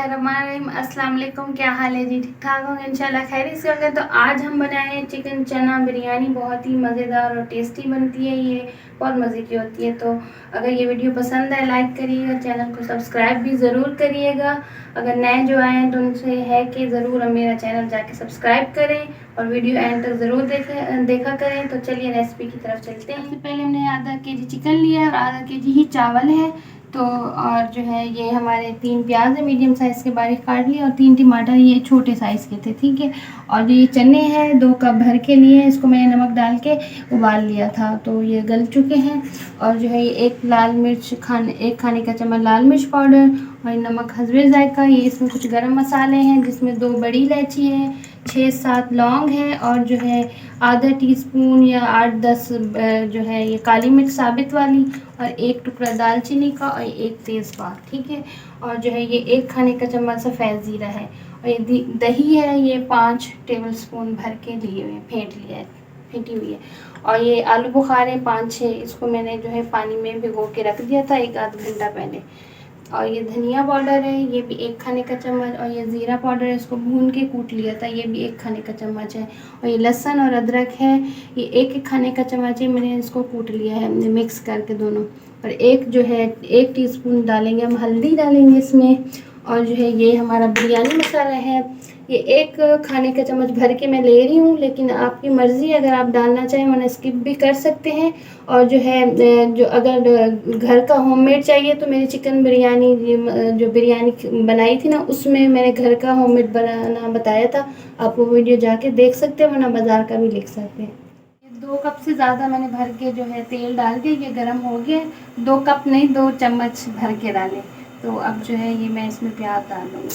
बिस्मिल्लाहिर्रहमानिर्रहीम। अस्सलाम वालेकुम। क्या हाल है जी? ठीक ठाक होंगे इंशाल्लाह, खैरियत से होंगे। तो आज हम बनाए हैं चिकन चना बिरयानी। बहुत ही मज़ेदार और टेस्टी बनती है, ये बहुत मज़े की होती है। तो अगर ये वीडियो पसंद है लाइक करिएगा, चैनल को सब्सक्राइब भी ज़रूर करिएगा। अगर नए जो आए हैं तो उनसे है कि ज़रूर मेरा चैनल जाके सब्सक्राइब करें और वीडियो एंड तक ज़रूर देखा करें। तो चलिए रेसिपी की तरफ चलते हैं। सबसे पहले हमने आधा केजी चिकन लिया है और आधा केजी ही चावल है। तो और जो है ये हमारे 3 प्याज है मीडियम साइज़ के बारीक काट लिए और 3 टमाटर ये छोटे साइज़ के थे, ठीक है। और ये चने हैं 2 कप भर के लिए, इसको मैंने नमक डाल के उबाल लिया था, तो ये गल चुके हैं। और जो है ये एक खाने का चम्मच लाल मिर्च पाउडर और नमक हस्बे जायका। ये इसमें कुछ गरम मसाले हैं जिसमें 2 बड़ी इलायची है, 6-7 लौंग है और जो है आधा टीस्पून या 8-10 जो है ये काली मिर्च साबित वाली और 1 टुकड़ा दालचीनी का और 1 तेज़पात, ठीक है। और जो है ये 1 खाने का चम्मच सफ़ेद ज़ीरा है और ये दही है, ये 5 टेबलस्पून भर के लिए हुए फेंटी हुई है। और ये आलू बुखारे 5-6, इसको मैंने जो है पानी में भिगो के रख दिया था 1 आध घंटा पहले। और ये धनिया पाउडर है, ये भी 1 खाने का चम्मच। और ये ज़ीरा पाउडर है, इसको भून के कूट लिया था, ये भी 1 खाने का चम्मच है। और ये लहसुन और अदरक है, ये 1 खाने का चम्मच है, मैंने इसको कूट लिया है हमने मिक्स करके दोनों। और 1 टीस्पून डालेंगे हम हल्दी डालेंगे इसमें। और जो है ये हमारा बिरयानी मसाला है, ये 1 खाने का चम्मच भर के मैं ले रही हूँ, लेकिन आपकी मर्ज़ी, अगर आप डालना चाहें वरना स्किप भी कर सकते हैं। और जो है जो अगर घर का होममेड चाहिए तो मेरी चिकन बिरयानी जो बिरयानी बनाई थी ना, उसमें मैंने घर का होममेड बनाना बताया था, आप वो वीडियो जाके देख सकते हैं, वरना बाज़ार का भी लिख सकते हैं। 2 कप से ज़्यादा मैंने भर के जो है तेल डाल के, ये गर्म हो गया। 2 कप नहीं 2 चम्मच भर के डालें। तो अब जो है ये मैं इसमें प्याज डाल दूँगी,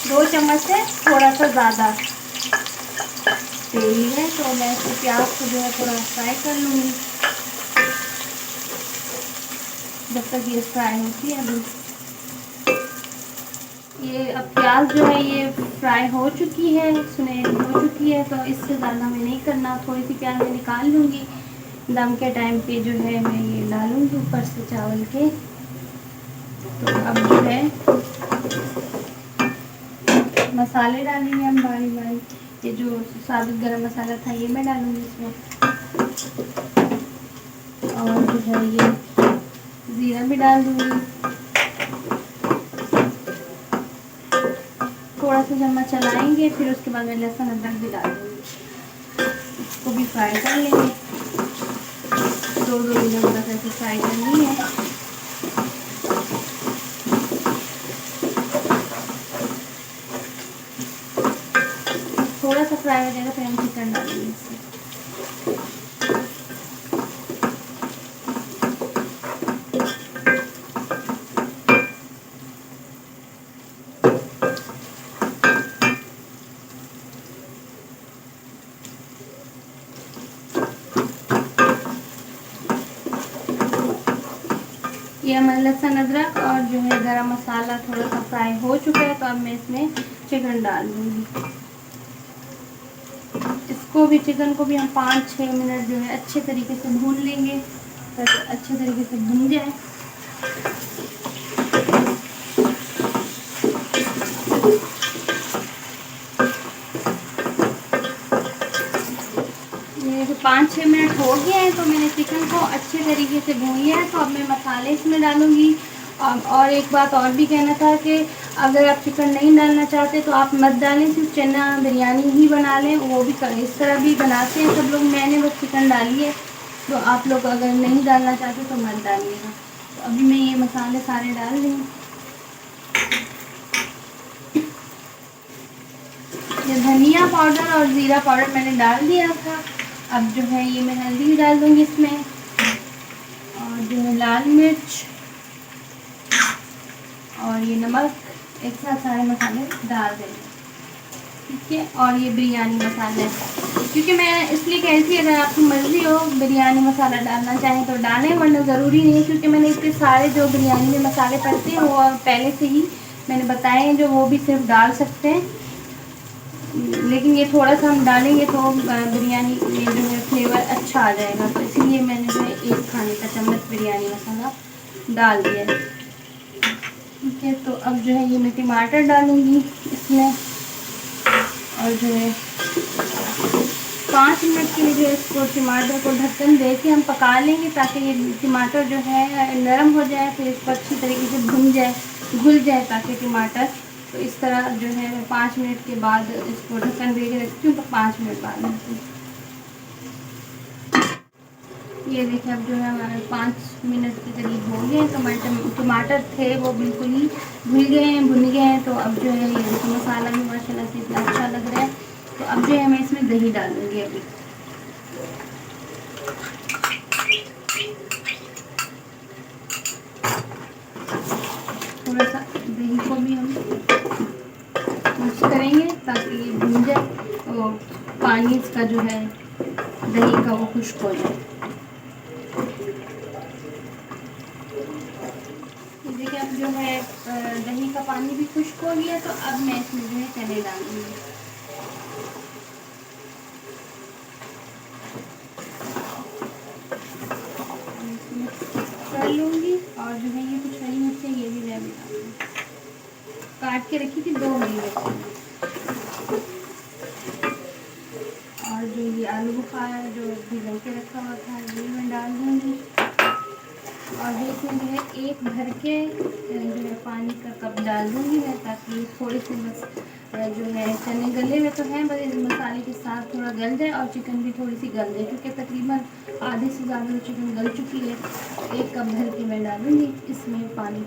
2 चम्मच से थोड़ा सा ज़्यादा तेल है, तो मैं इसको प्याज को जो है थोड़ा फ्राई कर लूँगी जब तक ये फ्राई होती है। अभी ये अब प्याज जो है ये फ्राई हो चुकी है, सुनहरी हो चुकी है, तो इससे ज़्यादा मैं नहीं करना। थोड़ी सी प्याज मैं निकाल लूँगी, दम के टाइम पे जो है मैं ये डालूँगी ऊपर से चावल के। तो अब जो है मसाले डालेंगे हम बारी बारी। ये जो साबुत गरम मसाला था ये मैं डालूँगी इसमें। और जो है ये ज़ीरा भी डाल दूँगी। थोड़ा सा चम्मच चलाएंगे, फिर उसके बाद मैं लहसुन अदरक भी डाल दूँगी, इसको भी फ्राई कर लेंगे। 2-2 मिनट बस ऐसे फ्राई करनी है। थोड़ा सा फ्राई हो जाएगा फिर हम चिकन डालेंगे इसमें। ये हमारा लहसुन अदरक और जो है गरम मसाला थोड़ा सा फ्राई हो चुका है, तो अब मैं इसमें चिकन डाल दूँगी। इसको भी चिकन को भी हम 5-6 मिनट जो है अच्छे तरीके से भून लेंगे, ताकि अच्छे तरीके से भून जाए। ये जो 5-6 मिनट हो गए हैं, तो मैंने चिकन को अच्छे तरीके से भून लिया है। तो अब मैं मसाले इसमें डालूँगी। और एक बात और भी कहना था कि अगर आप चिकन नहीं डालना चाहते तो आप मत डालें, सिर्फ चना बिरयानी ही बना लें, वो भी इस तरह भी बनाते हैं सब लोग। मैंने बस चिकन डाली है, तो आप लोग अगर नहीं डालना चाहते तो मत डालिएगा। तो अभी मैं ये मसाले सारे डाल रही हूँ। ये धनिया पाउडर और ज़ीरा पाउडर मैंने डाल दिया था। अब जो है ये मैं हल्दी डाल दूँगी इसमें, और जो है लाल मिर्च और ये नमक, एक साथ सारे मसाले डाल देंगे, ठीक है। और ये बिरयानी मसाला है, क्योंकि मैं इसलिए कह रही थी अगर आपकी मर्ज़ी हो बिरयानी मसाला डालना चाहें तो डालें, वरना ज़रूरी नहीं, क्योंकि मैंने इतने सारे जो बिरयानी में मसाले पड़ते हैं वो पहले से ही मैंने बताए हैं, जो वो भी सिर्फ डाल सकते हैं। लेकिन ये थोड़ा सा हम डालेंगे तो बिरयानी में जो है फ्लेवर अच्छा आ जाएगा, तो इसीलिए मैंने जो है 1 खाने का चम्मच बिरयानी मसाला डाल दिया है। ठीक है, तो अब जो है ये मैं टमाटर डालूँगी इसमें, और जो है 5 मिनट के लिए जो है इसको टमाटर को ढक्कन दे के हम पका लेंगे, ताकि ये टमाटर जो है नरम हो जाए, फिर इसको अच्छी तरीके से भुन जाए, घुल जाए ताकि टमाटर। तो इस तरह जो है मैं 5 मिनट के बाद इसको ढक्कन दे के रखती हूँ, तो 5 मिनट बाद में ये देखिए अब जो है हमारे 5 मिनट के करीब हो गए हैं। टमाटर थे वो बिल्कुल ही घुल गए हैं, भुन गए हैं। तो अब जो है ये देखो मसाला भी माशाल्लाह से इतना अच्छा लग रहा है। तो अब जो है मैं इसमें दही डालूँगी अभी। थोड़ा सा दही को भी हम मिक्स करेंगे ताकि ये भुन जाए और पानी इसका जो है दही का वो खुश्क हो जाए। देखिए अब जो है दही का पानी भी खुश्क हो गया, तो अब मैं इसमें जो है चने डालूँगी। कर लूँगी, और जो है ये कुछ हरी मिर्चें ये भी मैं भी डालूँगी, काट के रखी थी 2 हरी मिर्चें। और जो ये आलू बुखारा जो भिगो के रखा हुआ था ये मैं डाल दूँगी। और इसमें जो है 1 भर के जो है पानी का कप डाल दूँगी मैं, ताकि थोड़े से बस जो है चने गले हुए तो हैं, बस मसाले के साथ थोड़ा गल जाए और चिकन भी थोड़ी सी गल जाए, क्योंकि तकरीबन आधे से ज़्यादा चिकन गल चुकी है। 1 कप भर के मैं डालूँगी इसमें पानी।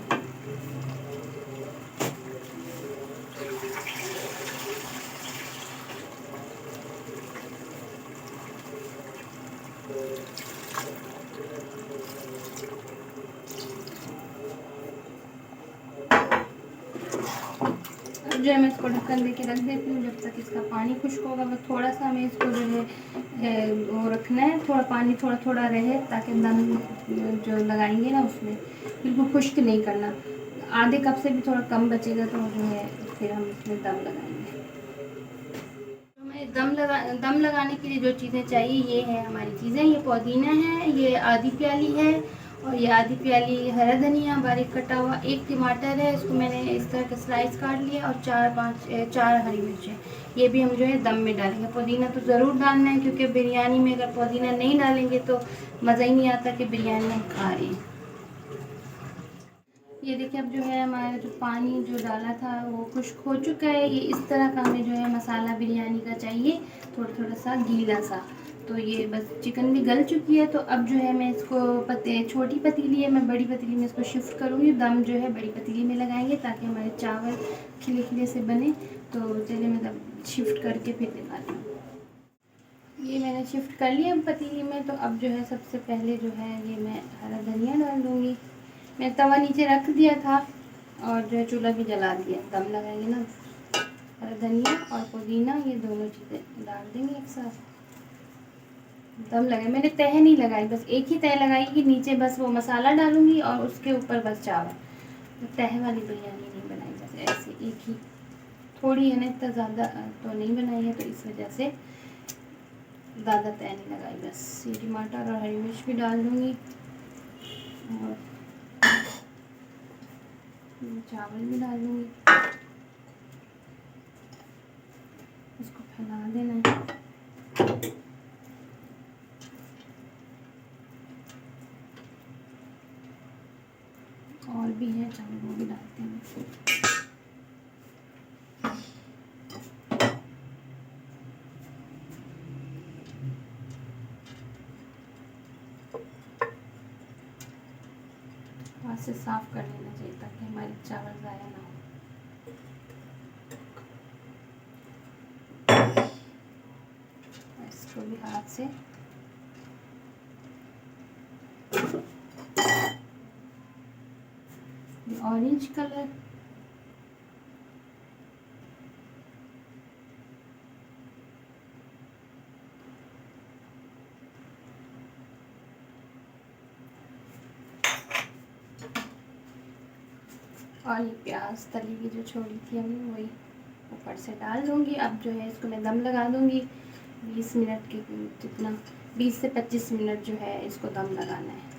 जो है मैं इसको ढक्कन दे के रख देती हूँ जब तक इसका पानी खुश्क होगा। बस थोड़ा सा हमें इसको जो है वो रखना है, थोड़ा पानी थोड़ा थोड़ा रहे, ताकि दम जो लगाएंगे ना उसमें बिल्कुल खुश्क नहीं करना। आधे कप से भी थोड़ा कम बचेगा तो जो है फिर हम इसमें दम लगाएंगे। तो मैं दम लगाने के लिए जो चीज़ें चाहिए ये है हमारी चीज़ें। ये पुदीना है, ये आधी प्याली है, और ये आधी प्याली हरा धनिया बारीक कटा हुआ, 1 टमाटर है, इसको मैंने इस तरह के स्लाइस काट लिया, और 4 हरी मिर्चें। ये भी हम जो है दम में डालेंगे। पुदीना तो ज़रूर डालना है, क्योंकि बिरयानी में अगर पुदीना नहीं डालेंगे तो मज़ा ही नहीं आता कि बिरयानी हम खा रहे हैं। ये देखिए अब जो है हमारा जो पानी जो डाला था वो खुश्क हो चुका है। ये इस तरह का हमें जो है मसाला बिरयानी का चाहिए, थोड़ा थोड़ा सा गीला सा। तो ये बस चिकन भी गल चुकी है। तो अब जो है मैं इसको छोटी पतीली है, मैं बड़ी पतीली में इसको शिफ्ट करूँगी। दम जो है बड़ी पतीली में लगाएंगे ताकि हमारे चावल खिले खिले से बने। तो चलिए मैं तब शिफ्ट करके फिर दिखाती हूँ। ये मैंने शिफ्ट कर लिया पतीली में। तो अब जो है सबसे पहले जो है ये मैं हरा धनिया डाल दूँगी। मैं तवा नीचे रख दिया था और जो है चूल्हा भी जला दिया। दम लगाएंगे ना, हरा धनिया और पुदीना ये दोनों चीज़ें डाल देंगे एक साथ। दम लगाए, मैंने तह नहीं लगाई, बस एक ही तह लगाई कि नीचे बस वो मसाला डालूंगी और उसके ऊपर बस चावल। तो तह वाली बिरयानी नहीं बनाई, जैसे ऐसे एक ही थोड़ी है ना, इतना ज़्यादा तो नहीं बनाई है, तो इस वजह से ज़्यादा तह नहीं लगाई। बस ये टमाटर और हरी मिर्च भी डाल दूँगी और चावल भी डाल दूँगी। इसको फैला देना है। और भी है चावल, वो भी डालते हैं। हाथ से साफ कर लेना चाहिए ताकि हमारे चावल ज़ाया ना हो। इसको भी हाथ से ऑरेंज कलर और ये प्याज तली की जो छोड़ी थी हमने वही ऊपर से डाल दूँगी। अब जो है इसको मैं दम लगा दूँगी 20 मिनट के, जितना 20 से 25 मिनट जो है इसको दम लगाना है।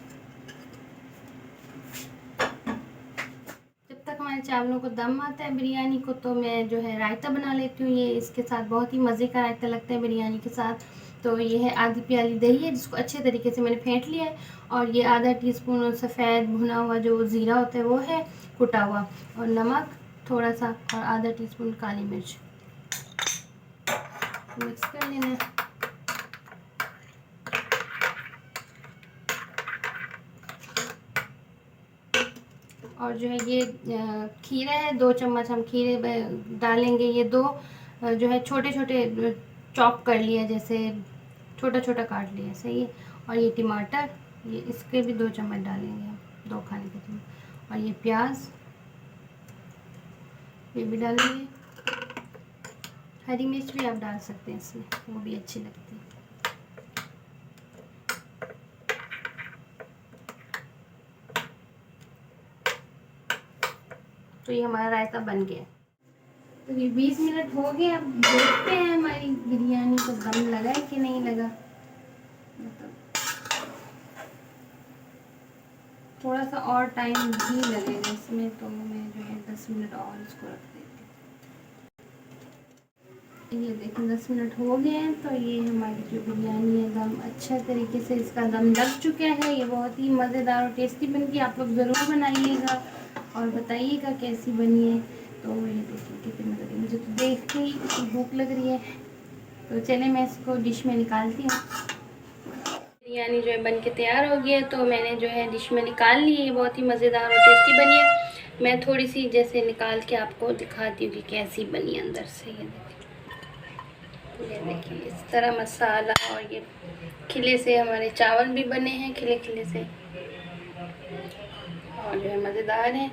जब तक हमारी चावलों को दम आता है बिरयानी को, तो मैं जो है रायता बना लेती हूँ। ये इसके साथ बहुत ही मज़े का रायता लगता है बिरयानी के साथ। तो ये है आधी प्याली दही है जिसको अच्छे तरीके से मैंने फेंट लिया है, और ये आधा टीस्पून सफ़ेद भुना हुआ जो ज़ीरा होता है वो है कुटा हुआ, और नमक थोड़ा सा, और आधा टीस्पून काली मिर्च। मिक्स कर लेना है। और जो है ये खीरा है, 2 चम्मच हम खीरे डालेंगे। ये 2 जो है छोटे छोटे चॉप कर लिया, जैसे छोटा छोटा काट लिया, सही है। और ये टमाटर, ये इसके भी 2 चम्मच डालेंगे हम, 2 खाने के चम्मच। और ये प्याज, ये भी डालेंगे। हरी मिर्च भी आप डाल सकते हैं इसमें, वो भी अच्छी लगती है। तो ये हमारा रायता बन गया। तो ये 20 मिनट हो गए। अब देखते हैं हमारी बिरयानी को दम लगा है कि नहीं लगा। थोड़ा सा और टाइम भी लगेगा इसमें, तो मैं जो है 10 मिनट और इसको रख देती हूँ। ये देखिए 10 मिनट हो गए हैं। तो ये हमारी जो बिरयानी है दम अच्छा तरीके से इसका दम लग चुका है। ये बहुत ही मज़ेदार और टेस्टी बन गई। आप लोग ज़रूर बनाइएगा और बताइएगा कैसी बनी है। तो ये देखिए कितनी मज़े, मुझे तो देख के ही इतनी भूख लग रही है। तो चले मैं इसको डिश में निकालती हूँ। बिरयानी जो है बन के तैयार हो गई है, तो मैंने जो है डिश में निकाल ली है। बहुत ही मज़ेदार और टेस्टी बनी है। मैं थोड़ी सी जैसे निकाल के आपको दिखाती हूँ कि कैसी बनी अंदर से। ये देखिए इस तरह मसाला, और ये खिले से हमारे चावल भी बने हैं, खिले खिले से, और जो है मज़ेदार है।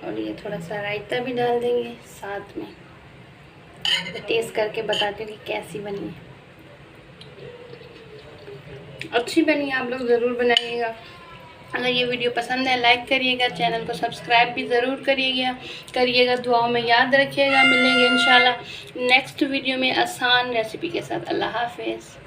और ये थोड़ा सा रायता भी डाल देंगे साथ में। तो टेस्ट करके बताती हूँ कि कैसी बनी है। अच्छी बनी है, आप लोग ज़रूर बनाइएगा। अगर ये वीडियो पसंद है लाइक करिएगा, चैनल को सब्सक्राइब भी ज़रूर करिएगा। दुआओं में याद रखिएगा। मिलेंगे इंशाल्लाह नेक्स्ट वीडियो में आसान रेसिपी के साथ। अल्लाह हाफ़िज़।